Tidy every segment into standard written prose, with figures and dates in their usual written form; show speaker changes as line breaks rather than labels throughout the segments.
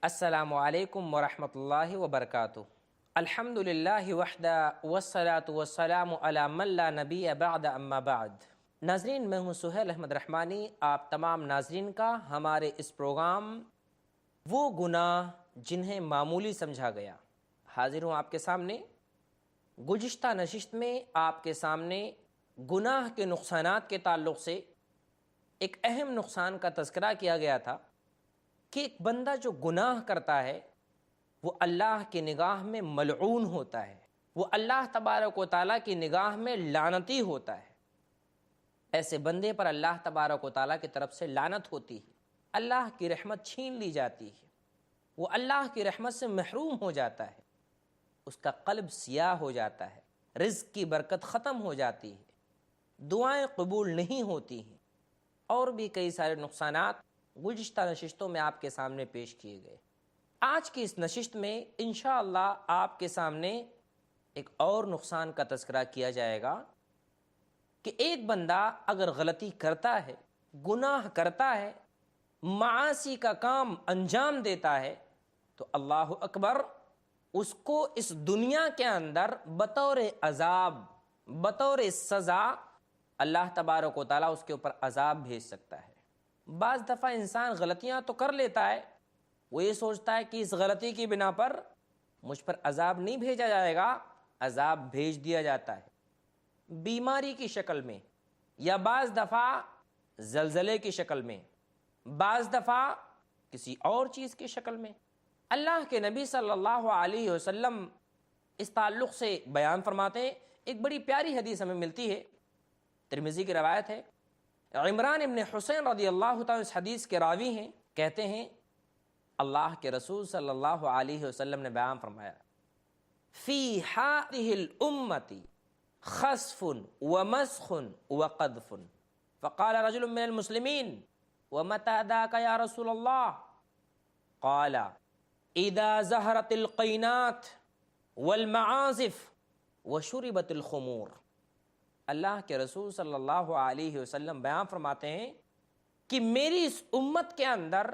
السلام علیکم ورحمۃ اللہ وبرکاتہ۔ الحمد للہ وحدہ والصلاة والسلام علی من لا نبی بعد اما بعد۔ ناظرین، میں ہوں سہیل احمد رحمانی، آپ تمام ناظرین کا ہمارے اس پروگرام وہ گناہ جنہیں معمولی سمجھا گیا حاضر ہوں آپ کے سامنے۔ گزشتہ نشست میں آپ کے سامنے گناہ کے نقصانات کے تعلق سے ایک اہم نقصان کا تذکرہ کیا گیا تھا کہ ایک بندہ جو گناہ کرتا ہے وہ اللہ کی نگاہ میں ملعون ہوتا ہے، وہ اللہ تبارک و تعالیٰ کی نگاہ میں لعنتی ہوتا ہے۔ ایسے بندے پر اللہ تبارک و تعالیٰ کی طرف سے لعنت ہوتی ہے، اللہ کی رحمت چھین لی جاتی ہے، وہ اللہ کی رحمت سے محروم ہو جاتا ہے، اس کا قلب سیاہ ہو جاتا ہے، رزق کی برکت ختم ہو جاتی ہے، دعائیں قبول نہیں ہوتی ہیں، اور بھی کئی سارے نقصانات گزشتہ نشستوں میں آپ کے سامنے پیش کیے گئے۔ آج کی اس نشست میں انشاءاللہ آپ کے سامنے ایک اور نقصان کا تذکرہ کیا جائے گا کہ ایک بندہ اگر غلطی کرتا ہے، گناہ کرتا ہے، معاصی کا کام انجام دیتا ہے تو اللہ اکبر، اس کو اس دنیا کے اندر بطور عذاب، بطور سزا اللہ تبارک و تعالیٰ اس کے اوپر عذاب بھیج سکتا ہے۔ بعض دفعہ انسان غلطیاں تو کر لیتا ہے، وہ یہ سوچتا ہے کہ اس غلطی کی بنا پر مجھ پر عذاب نہیں بھیجا جائے گا، عذاب بھیج دیا جاتا ہے، بیماری کی شکل میں، یا بعض دفعہ زلزلے کی شکل میں، بعض دفعہ کسی اور چیز کی شکل میں۔ اللہ کے نبی صلی اللہ علیہ وسلم اس تعلق سے بیان فرماتے ہیں، ایک بڑی پیاری حدیث ہمیں ملتی ہے، ترمذی کی روایت ہے، عمران ابن حسین رضی اللہ تعالیٰ اس حدیث کے راوی ہیں، کہتے ہیں اللہ کے رسول صلی اللہ علیہ وسلم نے بیان فرمایا، فی ہذہ الامۃ خسف ومسخ وقذف، فقال رجل من المسلمین ومتى ذاک یا رسول اللہ؟ قال اذا ظہرت القینات والمعازف وشربت الخمور۔ اللہ کے رسول صلی اللہ علیہ وسلم بیان فرماتے ہیں کہ میری اس امت کے اندر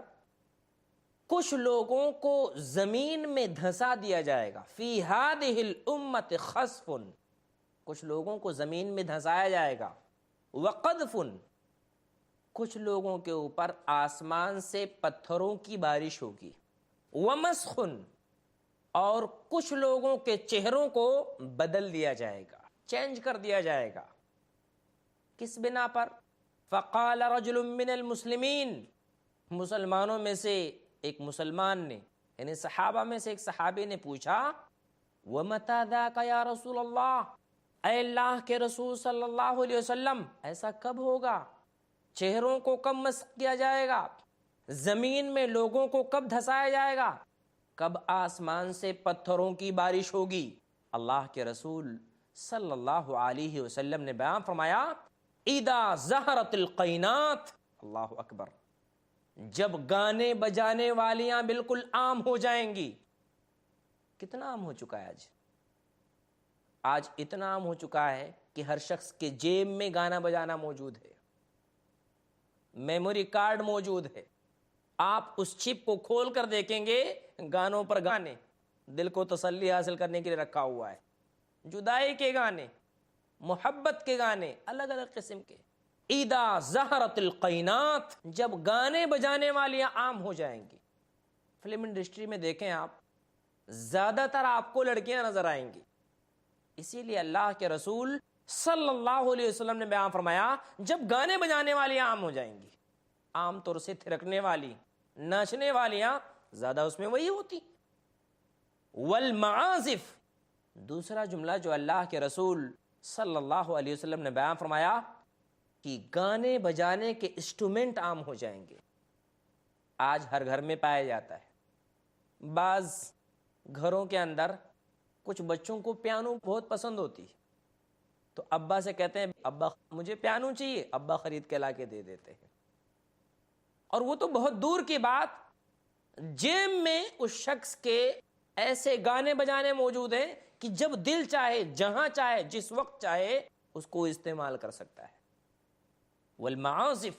کچھ لوگوں کو زمین میں دھنسا دیا جائے گا، فی ہذہ الامۃ خسف، کچھ لوگوں کو زمین میں دھنسایا جائے گا، وقذف، کچھ لوگوں کے اوپر آسمان سے پتھروں کی بارش ہوگی، ومسخ، اور کچھ لوگوں کے چہروں کو بدل دیا جائے گا، چینج کر دیا جائے گا۔ کس بنا پر؟ فقال رجل من المسلمین، مسلمانوں میں سے ایک مسلمان نے، یعنی صحابہ میں سے ایک صحابی نے پوچھا، ومتى ذاک یا رسول اللہ، اے اللہ کے رسول صلی اللہ علیہ وسلم، ایسا کب ہوگا؟ چہروں کو کب مسخ کیا جائے گا؟ زمین میں لوگوں کو کب دھسایا جائے گا؟ کب آسمان سے پتھروں کی بارش ہوگی؟ اللہ کے رسول صلی اللہ علیہ وسلم نے بیان فرمایا، اذا ظہرت القینات، اللہ اکبر، جب گانے بجانے والیاں بالکل عام ہو جائیں گی۔ کتنا عام ہو چکا ہے آج اتنا عام ہو چکا ہے کہ ہر شخص کے جیب میں گانا بجانا موجود ہے، میموری کارڈ موجود ہے، آپ اس چپ کو کھول کر دیکھیں گے، گانوں پر گانے دل کو تسلی حاصل کرنے کے لیے رکھا ہوا ہے، جدائی کے گانے، محبت کے گانے، الگ الگ قسم کے۔ اذا ظہرت القینات، جب گانے بجانے والیاں عام ہو جائیں گی۔ فلم انڈسٹری میں دیکھیں آپ، زیادہ تر آپ کو لڑکیاں نظر آئیں گی، اسی لیے اللہ کے رسول صلی اللہ علیہ وسلم نے بیان فرمایا، جب گانے بجانے والیاں عام ہو جائیں گی، عام طور سے تھرکنے والی، ناچنے والیاں زیادہ اس میں وہی ہوتی۔ والمعازف، دوسرا جملہ جو اللہ کے رسول صلی اللہ علیہ وسلم نے بیان فرمایا کہ گانے بجانے کے انسٹرومنٹ عام ہو جائیں گے۔ آج ہر گھر میں پایا جاتا ہے، بعض گھروں کے اندر کچھ بچوں کو پیانو بہت پسند ہوتی ہے، تو ابا سے کہتے ہیں ابا مجھے پیانو چاہیے، ابا خرید کے لا کے دے دیتے ہیں، اور وہ تو بہت دور کی بات، جیب میں اس شخص کے ایسے گانے بجانے موجود ہیں کہ جب دل چاہے، جہاں چاہے، جس وقت چاہے اس کو استعمال کر سکتا ہے۔ والمعازف،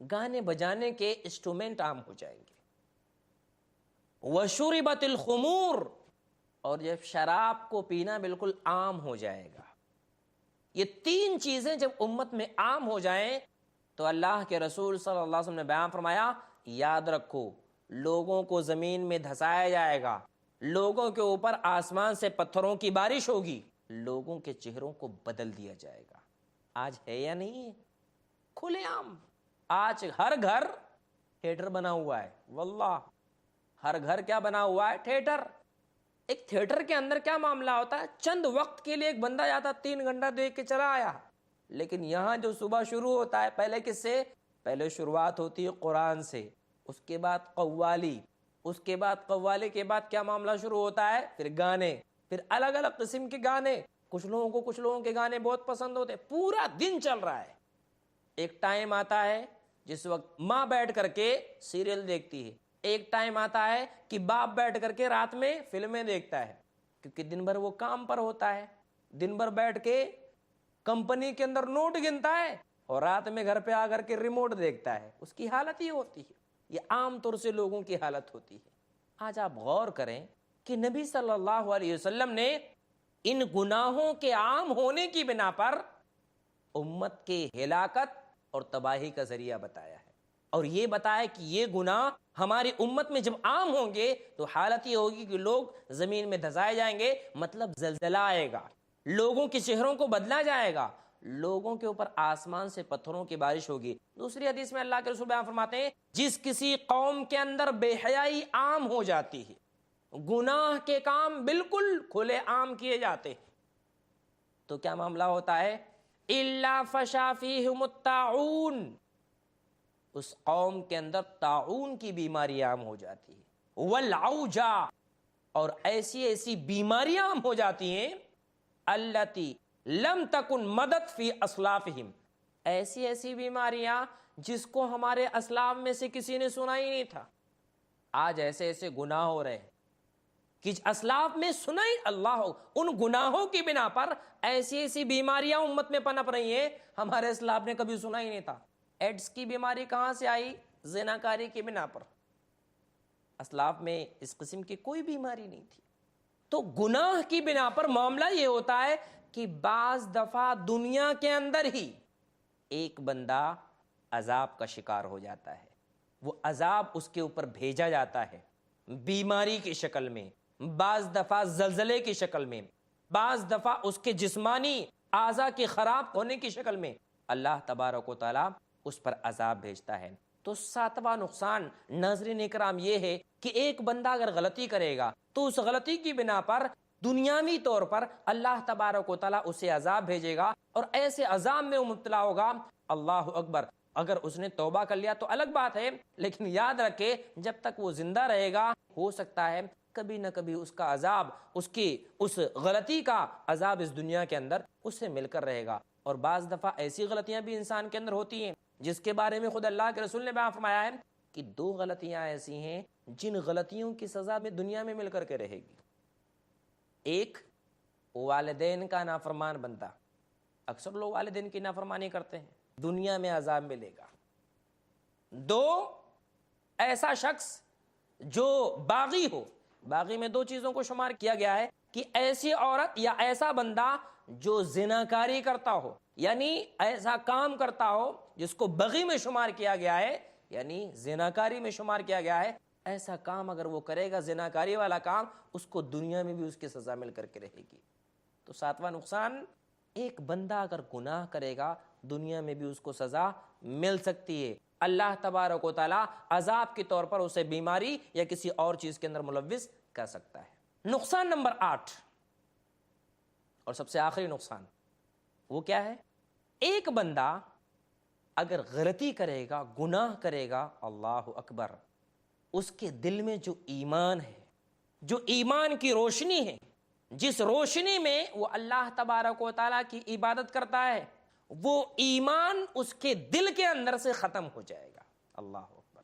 گانے بجانے کے انسٹرومنٹ عام ہو جائیں گے۔ وشربت الخمور، اور جب شراب کو پینا بالکل عام ہو جائے گا۔ یہ تین چیزیں جب امت میں عام ہو جائیں تو اللہ کے رسول صلی اللہ علیہ وسلم نے بیان فرمایا، یاد رکھو لوگوں کو زمین میں دھسایا جائے گا، لوگوں کے اوپر آسمان سے پتھروں کی بارش ہوگی، لوگوں کے چہروں کو بدل دیا جائے گا۔ آج ہے یا نہیں ہے؟ کھلے عام آج ہر گھر تھیٹر بنا ہوا ہے، واللہ ہر گھر کیا بنا ہوا ہے؟ تھیٹر۔ ایک تھیٹر کے اندر کیا معاملہ ہوتا ہے؟ چند وقت کے لیے ایک بندہ جاتا 3 گھنٹہ دیکھ کے چلا آیا، لیکن یہاں جو صبح شروع ہوتا ہے پہلے کس سے؟ پہلے شروعات ہوتی ہے قرآن سے، اس کے بعد قوالی، اس کے بعد قوالی کے بعد کیا معاملہ شروع ہوتا ہے؟ پھر گانے، پھر الگ الگ قسم کے گانے۔ کچھ لوگوں کے گانے بہت پسند ہوتے، پورا دن چل رہا ہے۔ ایک ٹائم آتا ہے جس وقت ماں بیٹھ کر کے سیریل دیکھتی ہے، ایک ٹائم آتا ہے کہ باپ بیٹھ کر کے رات میں فلمیں دیکھتا ہے، کیونکہ دن بھر وہ کام پر ہوتا ہے، دن بھر بیٹھ کے کمپنی کے اندر نوٹ گنتا ہے اور رات میں گھر پہ آ کر کے ریموٹ دیکھتا ہے۔ اس کی حالت یہ ہوتی ہے، یہ عام طور سے لوگوں کی حالت ہوتی ہے۔ آج آپ غور کریں کہ نبی صلی اللہ علیہ وسلم نے ان گناہوں کے عام ہونے کی بنا پر امت کے ہلاکت اور تباہی کا ذریعہ بتایا ہے، اور یہ بتایا کہ یہ گناہ ہماری امت میں جب عام ہوں گے تو حالت یہ ہوگی کہ لوگ زمین میں دھسائے جائیں گے، مطلب زلزلہ آئے گا، لوگوں کے چہروں کو بدلا جائے گا، لوگوں کے اوپر آسمان سے پتھروں کی بارش ہوگی۔ دوسری حدیث میں اللہ کے رسول بیان فرماتے ہیں، جس کسی قوم کے اندر بے حیائی عام ہو جاتی ہے، گناہ کے کام بالکل کھلے عام کیے جاتے ہیں، تو کیا معاملہ ہوتا ہے؟ الا فشا فیہم الطاعون، اس قوم کے اندر طاعون کی بیماری عام ہو جاتی ہے، والعوجا، اور ایسی بیماریاں عام ہو جاتی ہیں، التی لم تکن مدت فی اسلافہم، ایسی بیماریاں جس کو ہمارے اسلاف میں سے کسی نے سنا ہی نہیں تھا۔ آج ایسے گناہ ہو رہے ہیں کہ اسلاف میں سنا ہی، اللہ ان گناہوں کی بنا پر ایسی بیماریاں امت میں پنپ رہی ہیں، ہمارے اسلاف نے کبھی سنا ہی نہیں تھا۔ ایڈز کی بیماری کہاں سے آئی؟ زناکاری کی بنا پر، اسلاف میں اس قسم کی کوئی بیماری نہیں تھی۔ تو گناہ کی بنا پر معاملہ یہ ہوتا ہے کہ بعض دفعہ دنیا کے اندر ہی ایک بندہ عذاب کا شکار ہو جاتا ہے، وہ عذاب اس کے اوپر بھیجا جاتا ہے بیماری کی شکل میں، بعض دفعہ زلزلے کی شکل میں، بعض دفعہ اس کے جسمانی اعضاء کے خراب ہونے کی شکل میں، اللہ تبارک و تعالیٰ اس پر عذاب بھیجتا ہے۔ تو 7واں نقصان ناظرین اکرام یہ ہے کہ ایک بندہ اگر غلطی کرے گا تو اس غلطی کی بنا پر دنیاوی طور پر اللہ تبارک و تعالیٰ اسے عذاب بھیجے گا، اور ایسے عذاب میں وہ مبتلا ہوگا۔ اللہ اکبر، اگر اس نے توبہ کر لیا تو الگ بات ہے، لیکن یاد رکھے جب تک وہ زندہ رہے گا ہو سکتا ہے کبھی نہ کبھی اس کا عذاب، اس کی اس غلطی کا عذاب اس دنیا کے اندر اس سے مل کر رہے گا۔ اور بعض دفعہ ایسی غلطیاں بھی انسان کے اندر ہوتی ہیں جس کے بارے میں خود اللہ کے رسول نے بیان فرمایا ہے کہ 2 غلطیاں ایسی ہیں جن غلطیوں کی سزا بھی دنیا میں مل کر کے رہے گی۔ ایک، والدین کا نافرمان بندہ، اکثر لوگ والدین کی نافرمانی کرتے ہیں، دنیا میں عذاب ملے گا۔ 2، ایسا شخص جو باغی ہو، باغی میں 2 چیزوں کو شمار کیا گیا ہے کہ ایسی عورت یا ایسا بندہ جو زناکاری کرتا ہو، یعنی ایسا کام کرتا ہو جس کو بغی میں شمار کیا گیا ہے، یعنی زناکاری میں شمار کیا گیا ہے، ایسا کام اگر وہ کرے گا، زناکاری والا کام، اس کو دنیا میں بھی اس کی سزا مل کر کے رہے گی۔ تو 7واں نقصان، ایک بندہ اگر گناہ کرے گا دنیا میں بھی اس کو سزا مل سکتی ہے، اللہ تبارک و تعالیٰ عذاب کے طور پر اسے بیماری یا کسی اور چیز کے اندر ملوث کر سکتا ہے۔ نقصان نمبر 8 اور سب سے آخری نقصان، وہ کیا ہے؟ ایک بندہ اگر غلطی کرے گا، گناہ کرے گا، اللہ اکبر، اس کے دل میں جو ایمان ہے، جو ایمان کی روشنی ہے، جس روشنی میں وہ اللہ تبارک و تعالیٰ کی عبادت کرتا ہے، وہ ایمان اس کے دل کے اندر سے ختم ہو جائے گا۔ اللہ اکبر،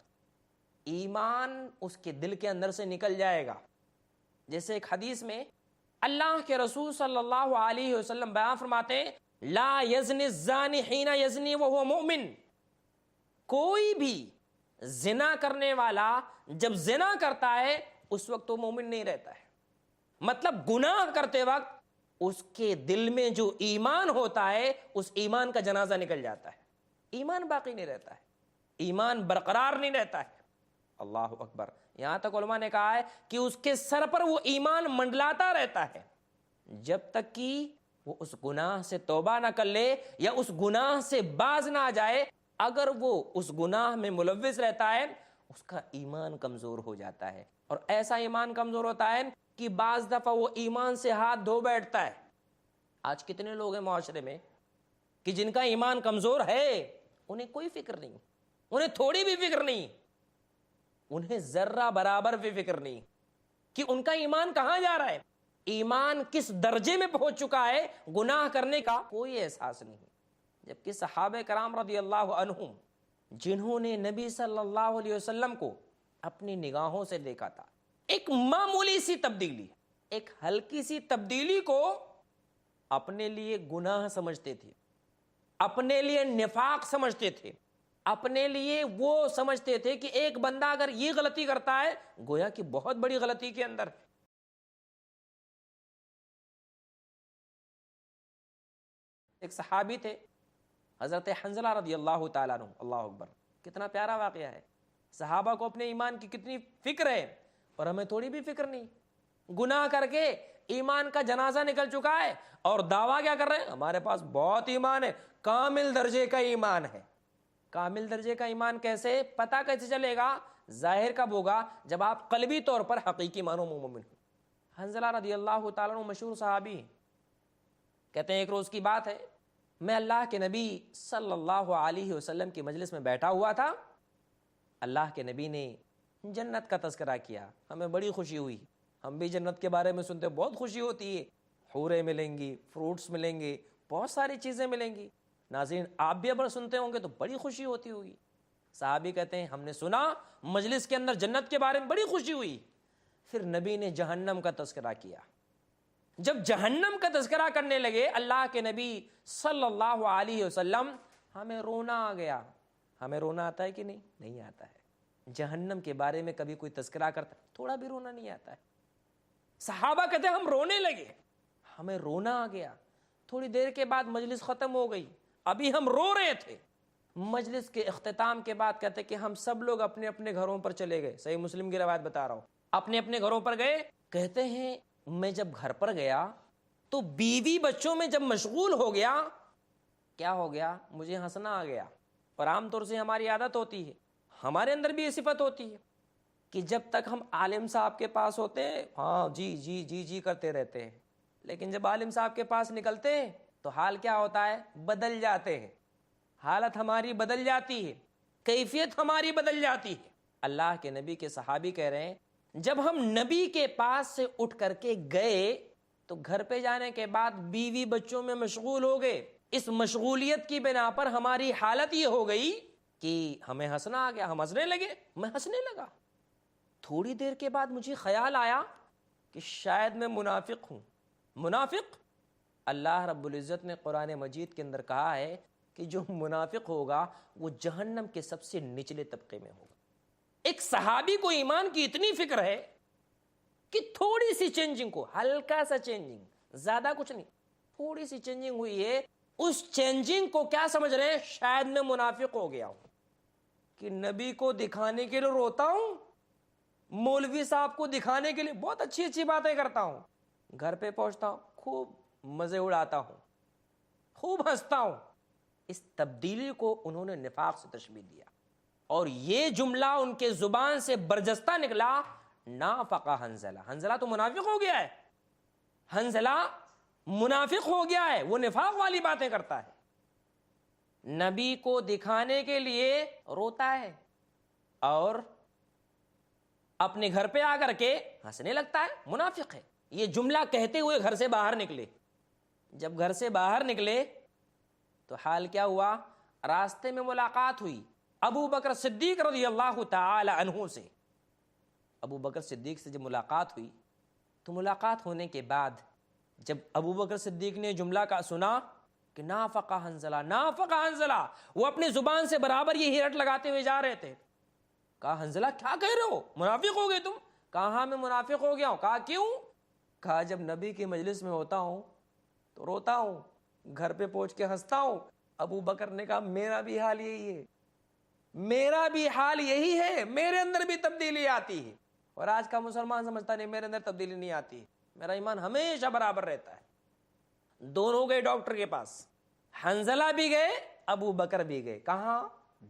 ایمان اس کے دل کے اندر سے نکل جائے گا۔ جیسے ایک حدیث میں اللہ کے رسول صلی اللہ علیہ وسلم بیان فرماتے ہیں، لا یزنی الزانی حین یزنی وہو مؤمن، کوئی بھی زنا کرنے والا جب زنا کرتا ہے اس وقت وہ مومن نہیں رہتا ہے. مطلب گناہ کرتے وقت اس کے دل میں جو ایمان ہوتا ہے اس ایمان کا جنازہ نکل جاتا ہے, ایمان باقی نہیں رہتا ہے, ایمان برقرار نہیں رہتا ہے. اللہ اکبر. یہاں تک علماء نے کہا ہے کہ اس کے سر پر وہ ایمان منڈلاتا رہتا ہے جب تک کہ وہ اس گناہ سے توبہ نہ کر لے یا اس گناہ سے باز نہ آ جائے. اگر وہ اس گناہ میں ملوث رہتا ہے اس کا ایمان کمزور ہو جاتا ہے, اور ایسا ایمان کمزور ہوتا ہے کہ بعض دفعہ وہ ایمان سے ہاتھ دھو بیٹھتا ہے. آج کتنے لوگ ہیں معاشرے میں کہ جن کا ایمان کمزور ہے, انہیں کوئی فکر نہیں, انہیں تھوڑی بھی فکر نہیں, انہیں ذرہ برابر بھی فکر نہیں کہ ان کا ایمان کہاں جا رہا ہے, ایمان کس درجے میں پہنچ چکا ہے, گناہ کرنے کا کوئی احساس نہیں. جبکہ صحابہ کرام رضی اللہ عنہم جنہوں نے نبی صلی اللہ علیہ وسلم کو اپنی نگاہوں سے دیکھا تھا, ایک معمولی سی تبدیلی, ایک ہلکی سی تبدیلی کو اپنے لیے گناہ سمجھتے تھے, اپنے لیے نفاق سمجھتے تھے, اپنے لیے وہ سمجھتے تھے کہ ایک بندہ اگر یہ غلطی کرتا ہے گویا کہ بہت بڑی غلطی کے اندر. ایک صحابی تھے حضرت حنظلہ رضی اللہ تعالیٰ عنہ, اللہ اکبر, کتنا پیارا واقعہ ہے. صحابہ کو اپنے ایمان کی کتنی فکر ہے اور ہمیں تھوڑی بھی فکر نہیں. گناہ کر کے ایمان کا جنازہ نکل چکا ہے اور دعویٰ کیا کر رہے ہیں, ہمارے پاس بہت ایمان ہے, کامل درجے کا ایمان ہے. کامل درجے کا ایمان کیسے, پتہ کیسے چلے گا, ظاہر کب ہوگا, جب آپ قلبی طور پر حقیقی معنوں میں مومن ہو. حنظلہ رضی اللہ تعالیٰ عنہ مشہور صحابی کہتے ہیں ایک روز کی بات ہے, میں اللہ کے نبی صلی اللہ علیہ وسلم کی مجلس میں بیٹھا ہوا تھا. اللہ کے نبی نے جنت کا تذکرہ کیا, ہمیں بڑی خوشی ہوئی, ہم بھی جنت کے بارے میں سنتے بہت خوشی ہوتی ہے, حوریں ملیں گی, فروٹس ملیں گے, بہت ساری چیزیں ملیں گی. ناظرین آپ بھی اگر سنتے ہوں گے تو بڑی خوشی ہوتی ہوگی. صحابی کہتے ہیں ہم نے سنا مجلس کے اندر جنت کے بارے میں بڑی خوشی ہوئی. پھر نبی نے جہنم کا تذکرہ کیا. جب جہنم کا تذکرہ کرنے لگے اللہ کے نبی صلی اللہ علیہ وسلم, ہمیں رونا آ گیا. ہمیں رونا آتا ہے کہ نہیں, نہیں آتا ہے. جہنم کے بارے میں کبھی کوئی تذکرہ کرتا تھوڑا بھی رونا نہیں آتا ہے. صحابہ کہتے ہیں ہم رونے لگے, ہمیں رونا آ گیا. تھوڑی دیر کے بعد مجلس ختم ہو گئی, ابھی ہم رو رہے تھے. مجلس کے اختتام کے بعد کہتے کہ ہم سب لوگ اپنے اپنے گھروں پر چلے گئے. صحیح مسلم کی روایت بتا رہا ہوں, اپنے اپنے گھروں پر گئے. کہتے ہیں میں جب گھر پر گیا تو بیوی بچوں میں جب مشغول ہو گیا, کیا ہو گیا, مجھے ہنسنا آ گیا. اور عام طور سے ہماری عادت ہوتی ہے, ہمارے اندر بھی یہ صفت ہوتی ہے کہ جب تک ہم عالم صاحب کے پاس ہوتے ہیں ہاں جی جی جی جی کرتے رہتے ہیں, لیکن جب عالم صاحب کے پاس نکلتے ہیں تو حال کیا ہوتا ہے, بدل جاتے ہیں. حالت ہماری بدل جاتی ہے, کیفیت ہماری بدل جاتی ہے. اللہ کے نبی کے صحابی کہہ رہے ہیں جب ہم نبی کے پاس سے اٹھ کر کے گئے تو گھر پہ جانے کے بعد بیوی بچوں میں مشغول ہو گئے. اس مشغولیت کی بنا پر ہماری حالت یہ ہو گئی کہ ہمیں ہنسنا آ گیا, ہم ہنسنے لگے, میں ہنسنے لگا. تھوڑی دیر کے بعد مجھے خیال آیا کہ شاید میں منافق ہوں. منافق, اللہ رب العزت نے قرآن مجید کے اندر کہا ہے کہ جو منافق ہوگا وہ جہنم کے سب سے نچلے طبقے میں ہوگا. ایک صحابی کو ایمان کی اتنی فکر ہے کہ تھوڑی سی چینجنگ کو, ہلکا سا چینجنگ, زیادہ کچھ نہیں, تھوڑی سی چینجنگ ہوئی ہے, اس چینجنگ کو کیا سمجھ رہے ہیں, شاید میں منافق ہو گیا ہوں کہ نبی کو دکھانے کے لیے روتا ہوں, مولوی صاحب کو دکھانے کے لیے بہت اچھی اچھی باتیں کرتا ہوں, گھر پہ پہنچتا ہوں خوب مزے اڑاتا ہوں, خوب ہنستا ہوں. اس تبدیلی کو انہوں نے نفاق سے تشبیہ دیا, اور یہ جملہ ان کے زبان سے برجستہ نکلا, نافق حنظلہ. حنظلہ تو منافق ہو گیا ہے, حنظلہ منافق ہو گیا ہے, وہ نفاق والی باتیں کرتا ہے, نبی کو دکھانے کے لیے روتا ہے اور اپنے گھر پہ آ کر کے ہنسنے لگتا ہے, منافق ہے. یہ جملہ کہتے ہوئے گھر سے باہر نکلے. جب گھر سے باہر نکلے تو حال کیا ہوا, راستے میں ملاقات ہوئی ابو بکر صدیق رضی اللہ تعالی عنہ سے. ابو بکر صدیق سے جب ملاقات ہوئی تو ملاقات ہونے کے بعد جب ابو بکر صدیق نے جملہ کا سنا کہ نافق حنظلہ, نافق حنظلہ, وہ اپنے زبان سے برابر یہ ہیرٹ لگاتے ہوئے جا رہے تھے. کہا حنظلہ کیا کہہ رہے ہو, منافق ہو گئے تم؟ کہاں میں منافق ہو گیا ہوں؟ کہا کیوں؟ کہا جب نبی کی مجلس میں ہوتا ہوں تو روتا ہوں، گھر پہ پہنچ کے ہنستا ہوں۔ ابو بکر نے کہا میرا بھی حال یہی ہے، میرا بھی حال یہی ہے، میرے اندر بھی تبدیلی آتی ہے۔ اور آج کا مسلمان سمجھتا نہیں میرے اندر تبدیلی نہیں آتی، میرا ایمان ہمیشہ برابر رہتا ہے۔ دونوں گئے ڈاکٹر کے پاس، حنزلہ بھی گئے، ابو بکر بھی گئے۔ کہاں؟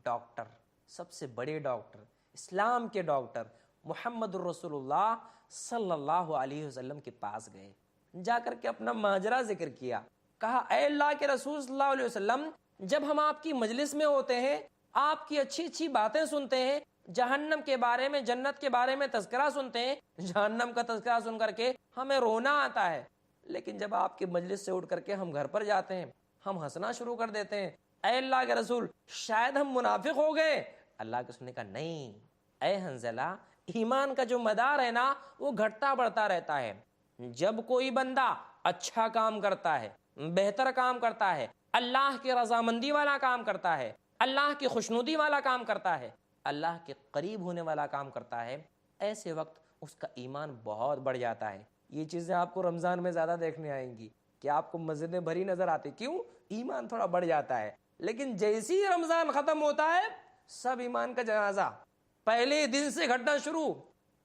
ڈاکٹر، سب سے بڑے ڈاکٹر، اسلام کے ڈاکٹر محمد الرسول اللہ صلی اللہ علیہ وسلم کے پاس گئے۔ جا کر کے اپنا ماجرا ذکر کیا، کہا اے اللہ کے رسول صلی اللہ علیہ وسلم، جب ہم آپ کی مجلس میں ہوتے ہیں، آپ کی اچھی اچھی باتیں سنتے ہیں، جہنم کے بارے میں، جنت کے بارے میں تذکرہ سنتے ہیں، جہنم کا تذکرہ سن کر کے ہمیں رونا آتا ہے، لیکن جب آپ کی مجلس سے اٹھ کر کے ہم گھر پر جاتے ہیں ہم ہنسنا شروع کر دیتے ہیں۔ اے اللہ کے رسول، شاید ہم منافق ہو گئے۔ اللہ کے رسول نے کہا نہیں اے حنزلہ، ایمان کا جو مدار ہے نا وہ گھٹتا بڑھتا رہتا ہے۔ جب کوئی بندہ اچھا کام کرتا ہے، بہتر کام کرتا ہے، اللہ کی رضامندی والا کام کرتا ہے، اللہ کی خوشنودی والا کام کرتا ہے، اللہ کے قریب ہونے والا کام کرتا ہے، ایسے وقت اس کا ایمان بہت بڑھ جاتا ہے۔ یہ چیزیں آپ کو رمضان میں زیادہ دیکھنے آئیں گی کہ آپ کو مسجدیں بھری نظر آتی، کیوں؟ ایمان تھوڑا بڑھ جاتا ہے۔ لیکن جیسے ہی رمضان ختم ہوتا ہے سب ایمان کا جنازہ پہلے دن سے گھٹنا شروع۔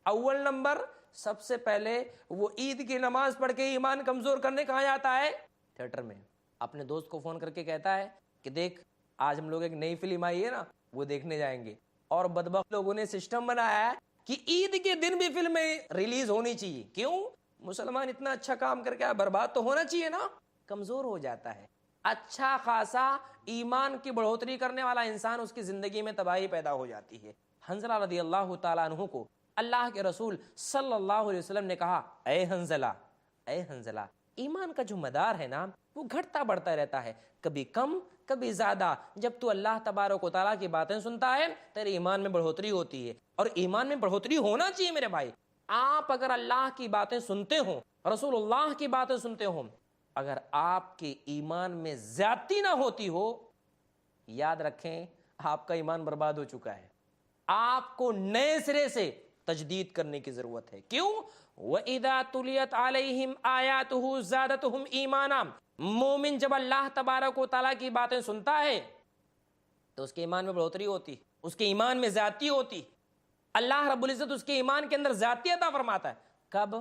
اول نمبر، سب سے پہلے وہ عید کی نماز پڑھ کے ایمان کمزور کرنے کہاں جاتا ہے؟ تھیٹر میں اپنے دوست کو فون کر کے کہتا ہے کہ دیکھ آج ہم لوگ ایک نئی فلم آئی ہے نا وہ دیکھنے جائیں گے، اور بدبخت لوگوں نے سسٹم بنایا ہے کہ عید کے دن بھی فلمیں ریلیز ہونی چاہیے۔ کیوں؟ مسلمان اتنا اچھا کام کر کے برباد تو ہونا چاہیے نا، کمزور ہو جاتا ہے۔ اچھا خاصا ایمان کی بڑھوتری کرنے والا انسان، اس کی زندگی میں تباہی پیدا ہو جاتی ہے۔ حنزلہ رضی اللہ تعالیٰ عنہ کو اللہ کے رسول صلی اللہ علیہ وسلم نے کہا اے حنزلہ، اے حنزلہ، ایمان کا جو مدار ہے نا وہ گھٹتا بڑھتا رہتا ہے، کبھی کم کبھی زیادہ۔ جب تو اللہ تبارک و تعالیٰ کی باتیں سنتا ہے تیرے ایمان میں بڑھوتری ہوتی ہے، اور ایمان میں بڑھوتری ہونا چاہیے میرے بھائی۔ آپ اگر اللہ کی باتیں سنتے ہوں، رسول اللہ کی باتیں سنتے ہوں، اگر آپ کے ایمان میں زیادتی نہ ہوتی ہو، یاد رکھیں آپ کا ایمان برباد ہو چکا ہے۔ آپ کو نئے سرے سے تجدید کرنے کی ضرورت ہے۔ کیوں؟ وَإِذَا تُلِيَتْ عَلَيْهِمْ آيَاتُهُ زَادَتْهُمْ ایمانا، مومن جب اللہ تبارک و تعالیٰ کی باتیں سنتا ہے تو اس کے ایمان میں بڑھوتری ہوتی، اس کے ایمان میں زیادتی ہوتی۔ اللہ رب العزت اس کے ایمان کے اندر زیادتی عطا فرماتا ہے۔ کب؟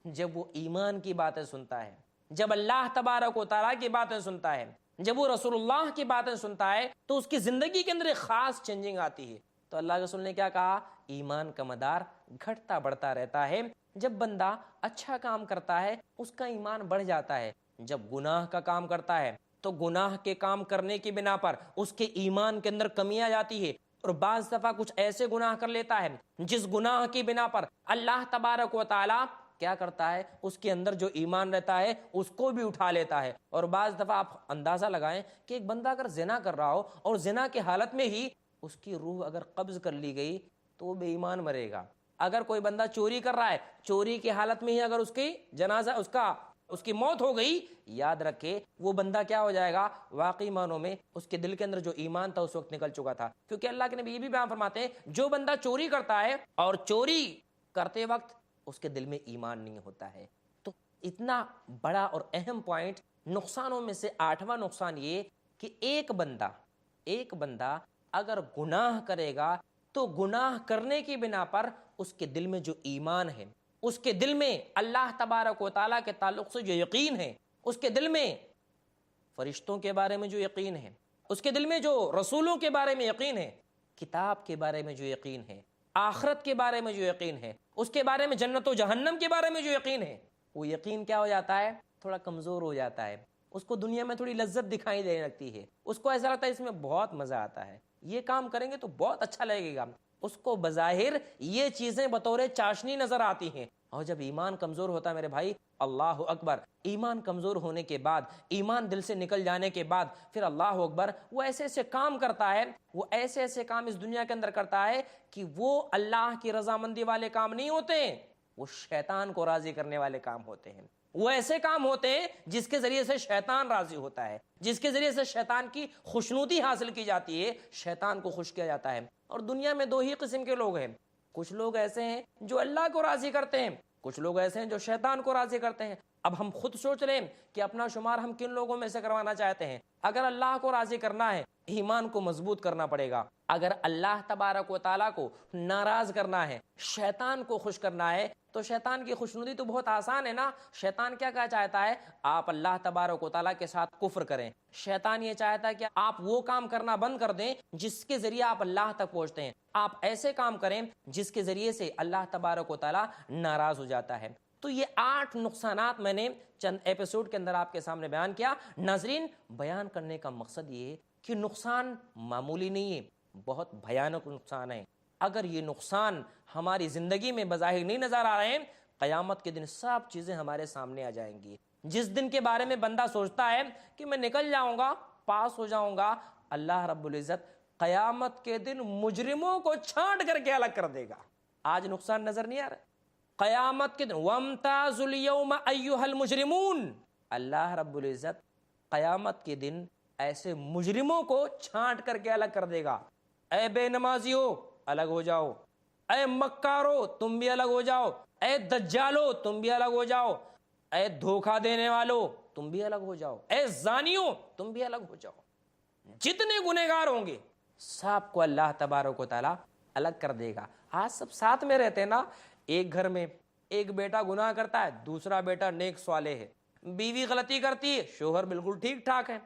جب وہ ایمان کی باتیں سنتا ہے، جب اللہ تبارک و تعالیٰ کی باتیں سنتا ہے، جب وہ رسول اللہ کی باتیں سنتا ہے تو اس کی زندگی کے اندر ایک خاص چینجنگ آتی ہے۔ تو اللہ کے رسول نے کیا کہا؟ ایمان کا مدار گھٹتا بڑھتا رہتا ہے۔ جب بندہ اچھا کام کرتا ہے اس کا ایمان بڑھ جاتا ہے، جب گناہ کا کام کرتا ہے تو گناہ کے کام کرنے کی بنا پر اس کے ایمان کے اندر کمی آ جاتی ہے، اور بعض دفعہ کچھ ایسے گناہ کر لیتا ہے جس گناہ کی بنا پر اللہ تبارک و تعالیٰ کیا کرتا ہے، اس کے اندر جو ایمان رہتا ہے اس کو بھی اٹھا لیتا ہے۔ اور بعض دفعہ آپ اندازہ لگائیں کہ ایک بندہ اگر زنا کر رہا ہو اور زنا کے حالت میں ہی اس کی روح اگر قبض کر لی گئی تو وہ بے ایمان مرے گا۔ اگر کوئی بندہ چوری کر رہا ہے، چوری کی حالت میں ہی اگر اس کی جنازہ اس کی موت ہو گئی، یاد رکھے وہ بندہ کیا ہو جائے گا؟ واقعی معنوں میں اس کے دل کے اندر جو ایمان تھا اس وقت نکل چکا تھا۔ کیونکہ اللہ کے نبی یہ بھی بیان فرماتے ہیں جو بندہ چوری کرتا ہے اور چوری کرتے وقت اس کے دل میں ایمان نہیں ہوتا ہے۔ تو اتنا بڑا اور اہم پوائنٹ، نقصانوں میں سے 8واں نقصان یہ کہ ایک بندہ اگر گناہ کرے گا تو گناہ کرنے کی بنا پر اس کے دل میں جو ایمان ہے، اس کے دل میں اللہ تبارک و تعالیٰ کے تعلق سے جو یقین ہے، اس کے دل میں فرشتوں کے بارے میں جو یقین ہے، اس کے دل میں جو رسولوں کے بارے میں یقین ہے، کتاب کے بارے میں جو یقین ہے، آخرت کے بارے میں جو یقین ہے، اس کے بارے میں جنت و جہنم کے بارے میں جو یقین ہے، وہ یقین کیا ہو جاتا ہے؟ تھوڑا کمزور ہو جاتا ہے۔ اس کو دنیا میں تھوڑی لذت دکھائی دینے لگتی ہے، اس کو ایسا لگتا ہے اس میں بہت مزہ آتا ہے، یہ کام کریں گے تو بہت اچھا لگے گا۔ اس کو بظاہر یہ چیزیں بطور چاشنی نظر آتی ہیں، اور جب ایمان کمزور ہوتا ہے میرے بھائی، اللہ اکبر، ایمان کمزور ہونے کے بعد، ایمان دل سے نکل جانے کے بعد پھر اللہ اکبر وہ ایسے ایسے کام کرتا ہے، وہ ایسے ایسے کام اس دنیا کے اندر کرتا ہے کہ وہ اللہ کی رضامندی والے کام نہیں ہوتے ہیں، وہ شیطان کو راضی کرنے والے کام ہوتے ہیں۔ وہ ایسے کام ہوتے ہیں جس کے ذریعے سے شیطان راضی ہوتا ہے، جس کے ذریعے سے شیطان کی خوشنودی حاصل کی جاتی ہے، شیطان کو خوش کیا جاتا ہے۔ اور دنیا میں 2 ہی قسم کے لوگ ہیں، کچھ لوگ ایسے ہیں جو اللہ کو راضی کرتے ہیں، کچھ لوگ ایسے ہیں جو شیطان کو راضی کرتے ہیں۔ اب ہم خود سوچ لیں کہ اپنا شمار ہم کن لوگوں میں سے کروانا چاہتے ہیں۔ اگر اللہ کو راضی کرنا ہے، ایمان کو مضبوط کرنا پڑے گا۔ اگر اللہ تبارک و تعالیٰ کو ناراض کرنا ہے، شیطان کو خوش کرنا ہے، تو شیطان کی خوشنودی تو بہت آسان ہے نا۔ شیطان کیا چاہتا ہے؟ آپ اللہ تبارک و تعالیٰ کے ساتھ کفر کریں۔ شیطان یہ چاہتا ہے کہ آپ وہ کام کرنا بند کر دیں جس کے ذریعے آپ اللہ تک پہنچتے ہیں، آپ ایسے کام کریں جس کے ذریعے سے اللہ تبارک و تعالیٰ ناراض ہو جاتا ہے۔ تو یہ 8 نقصانات میں نے چند ایپیسوڈ کے اندر آپ کے سامنے بیان کیا۔ ناظرین، بیان کرنے کا مقصد یہ ہے کہ نقصان معمولی نہیں ہے، بہت بھیانک نقصان ہے۔ اگر یہ نقصان ہماری زندگی میں بظاہر نہیں نظر آ رہے ہیں، قیامت کے دن سب چیزیں ہمارے سامنے آ جائیں گی۔ جس دن کے بارے میں بندہ سوچتا ہے کہ میں نکل جاؤں گا، پاس ہو جاؤں گا، اللہ رب العزت قیامت کے دن مجرموں کو چھانٹ کر کے الگ کر دے گا۔ آج نقصان نظر نہیں آ رہا۔ قیامت کے دن وَامْتَازُوا الْيَوْمَ أَيُّهَا الْمُجْرِمُونَ، اللہ رب العزت قیامت کے دن ایسے مجرموں کو چھانٹ کر کے الگ کر دے گا۔ اے بے نمازیو الگ ہو جاؤ، اے مکارو تم بھی الگ ہو جاؤ، اے دجالو تم بھی الگ ہو جاؤ، اے دھوکہ دینے والو تم بھی الگ ہو جاؤ، اے زانیو تم بھی الگ ہو جاؤ۔ جتنے گنہگار ہوں گے سب کو اللہ تبارک و تعالیٰ الگ کر دے گا۔ آج سب ساتھ میں رہتے ہیں نا، ایک گھر میں ایک بیٹا گناہ کرتا ہے، دوسرا بیٹا نیک صالح ہے، بیوی غلطی کرتی ہے، شوہر بالکل ٹھیک ٹھاک ہے،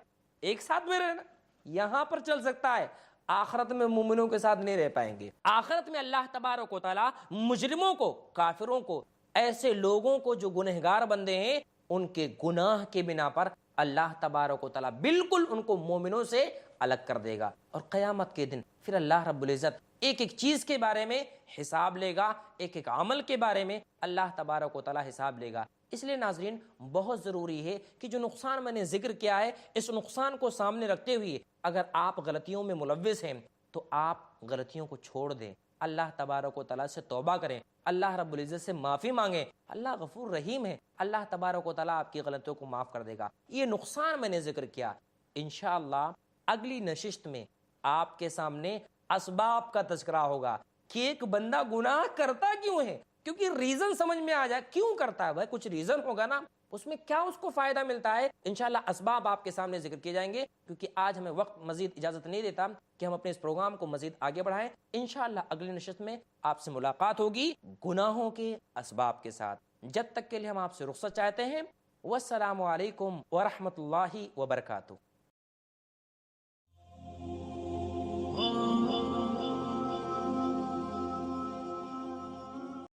ایک ساتھ میں رہنا یہاں پر چل سکتا ہے۔ آخرت میں مومنوں کے ساتھ نہیں رہ پائیں گے۔ آخرت میں اللہ تبارک و تعالیٰ مجرموں کو، کافروں کو، ایسے لوگوں کو جو گنہگار بندے ہیں، ان کے گناہ کے بنا پر اللہ تبارک و تعالیٰ بالکل ان کو مومنوں سے الگ کر دے گا۔ اور قیامت کے دن پھر اللہ رب العزت ایک ایک چیز کے بارے میں حساب لے گا، ایک ایک عمل کے بارے میں اللہ تبارک و تعالیٰ حساب لے گا۔ اس لیے ناظرین، بہت ضروری ہے کہ جو نقصان میں نے ذکر کیا ہے، اس نقصان کو سامنے رکھتے ہوئے اگر آپ غلطیوں میں ملوث ہیں تو آپ غلطیوں کو چھوڑ دیں، اللہ تبارک و تعالیٰ سے توبہ کریں، اللہ رب العزت سے معافی مانگیں۔ اللہ غفور رحیم ہے، اللہ تبارک و تعالیٰ آپ کی غلطیوں کو معاف کر دے گا۔ یہ نقصان میں نے ذکر کیا۔ انشاءاللہ اگلی نشست میں آپ کے سامنے اسباب کا تذکرہ ہوگا کہ ایک بندہ گناہ کرتا کیوں ہے، کیونکہ ریزن سمجھ میں آ جائے کیوں کرتا ہے۔ بھائی کچھ ریزن ہوگا نا، اس میں کیا اس کو فائدہ ملتا ہے۔ انشاءاللہ اسباب آپ کے سامنے ذکر کیے جائیں گے، کیونکہ آج ہمیں وقت مزید اجازت نہیں دیتا کہ ہم اپنے اس پروگرام کو مزید آگے بڑھائیں۔ انشاءاللہ اگلی نشست میں آپ سے ملاقات ہوگی گناہوں کے اسباب کے ساتھ۔ جب تک کے لیے ہم آپ سے رخصت چاہتے ہیں۔ والسلام علیکم ورحمۃ اللہ وبرکاتہ۔